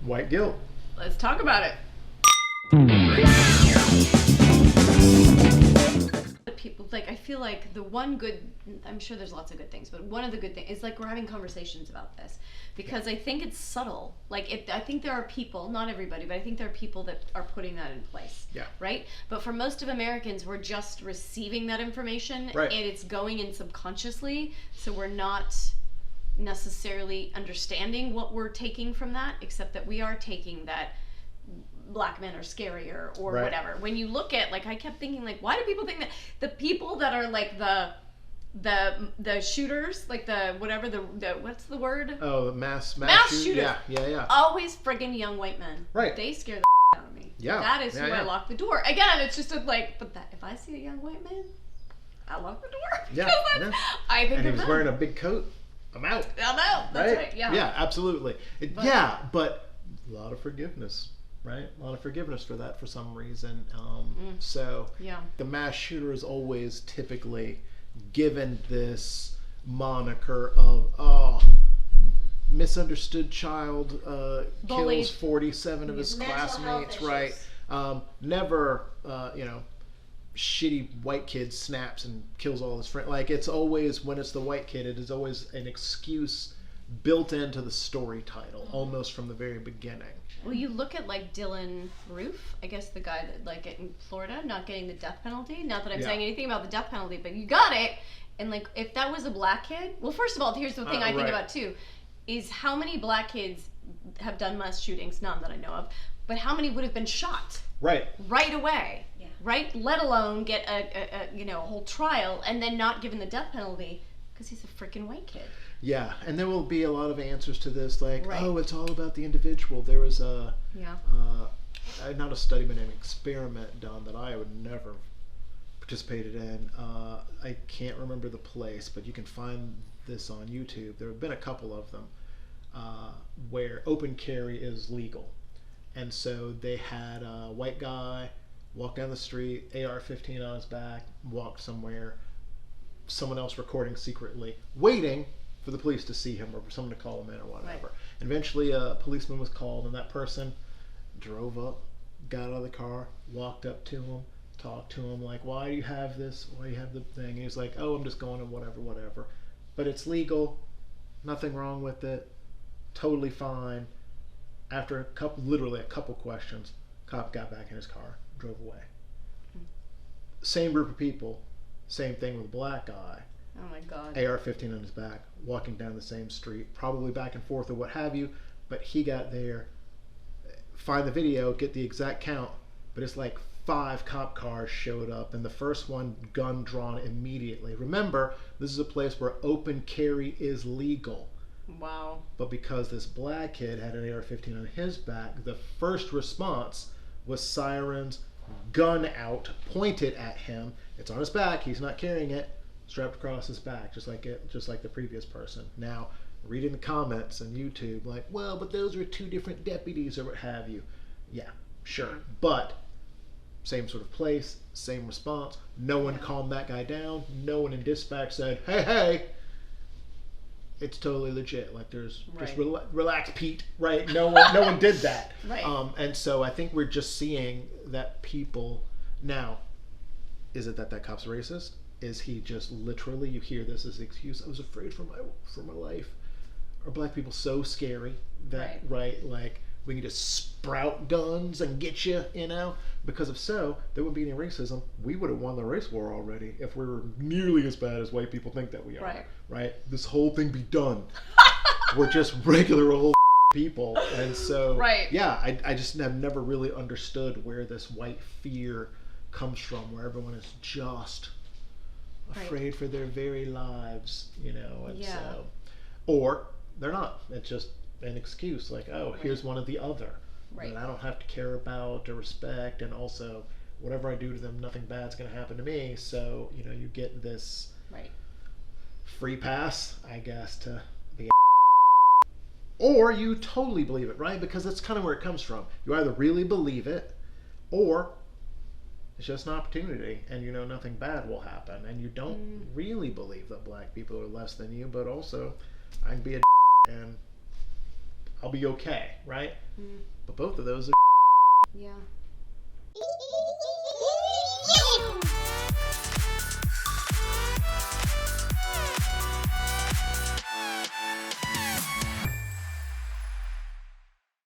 White guilt. Let's talk about it. People, like, I feel like the one good, I'm sure there's lots of good things, but one of the good things is, like, we're having conversations about this because I think it's subtle. Like, I think there are people, not everybody, but I think there are people that are putting that in place. Yeah. Right? But for most of Americans, we're just receiving that information, right, and it's going in subconsciously, so we're not necessarily understanding what we're taking from that, except that we are taking that black men are scarier or right, whatever. When you look at, like, I kept thinking, like, why do people think that the people that are like the shooters, like the whatever the what's the word? Oh, the mass shooters. Yeah. Always friggin' young white men. Right. They scare the out of me. Yeah. That is who I lock the door. Again, it's just like, but that if I see a young white man, I lock the door. Yeah. I think and he was wearing a big coat. I'm out. I'm out. That's right. Yeah. Yeah, absolutely. But a lot of forgiveness. Right? A lot of forgiveness for that for some reason. So the mass shooter is always typically given this moniker of, misunderstood child kills 47 of his classmates. Right? Never, shitty white kid snaps and kills all his friends. Like, it's always, when it's the white kid, it is always an excuse built into the story title, almost from the very beginning. Well, you look at, like, Dylan Roof, I guess the guy that, like, in Florida, not getting the death penalty. Not that I'm saying anything about the death penalty, but you got it. And, like, if that was a black kid, well, first of all, here's the thing I think about too, is how many black kids have done mass shootings, none that I know of, but how many would have been shot right away, right? Let alone get a whole trial and then not given the death penalty because he's a freaking white kid. Yeah, and there will be a lot of answers to this, like, oh, it's all about the individual. There was not a study, but an experiment done that I would never participated in. I can't remember the place, but you can find this on YouTube. There have been a couple of them where open carry is legal. And so they had a white guy walk down the street, AR-15 on his back, walk somewhere, someone else recording secretly, waiting for the police to see him or for someone to call him in or whatever. Right. Eventually a policeman was called, and that person drove up, got out of the car, walked up to him, talked to him like, why do you have this? Why do you have the thing? And he's like, oh, I'm just going to whatever. But it's legal, nothing wrong with it, totally fine. After literally a couple questions, cop got back in his car, drove away. Same group of people, same thing with a black guy. Oh my God. AR-15 on his back, walking down the same street, probably back and forth or what have you, but he got there, find the video, get the exact count, but it's like 5 cop cars showed up, and the first one, gun drawn immediately. Remember, this is a place where open carry is legal. Wow. But because this black kid had an AR-15 on his back, the first response was sirens, gun out, pointed at him. It's on his back, he's not carrying it, strapped across his back, just like the previous person. Now, reading the comments on YouTube, like, well, but those are 2 different deputies or what have you. Yeah, sure. But same sort of place, same response. No one calmed that guy down. No one in dispatch said, hey, it's totally legit. Like, there's just relax, Pete. Right? No one did that. Right. And so I think we're just seeing that people now. Is it that cop's racist? Is he just literally, you hear this as an excuse, I was afraid for my life? Are black people so scary that, like, we can just sprout guns and get you, Because if so, there wouldn't be any racism. We would have won the race war already if we were nearly as bad as white people think that we are. Right? This whole thing be done. We're just regular old people. And so, I just have never really understood where this white fear comes from, where everyone is just afraid for their very lives, and so, or they're not. It's just an excuse, like, oh, here's one or the other that I don't have to care about or respect, and also whatever I do to them, nothing bad's going to happen to me. So you get this free pass, I guess, to be or you totally believe it, right? Because that's kind of where it comes from. You either really believe it, or it's just an opportunity, and nothing bad will happen, and you don't really believe that black people are less than you, but also I can be a and I'll be okay, right? Mm. But both of those are Yeah.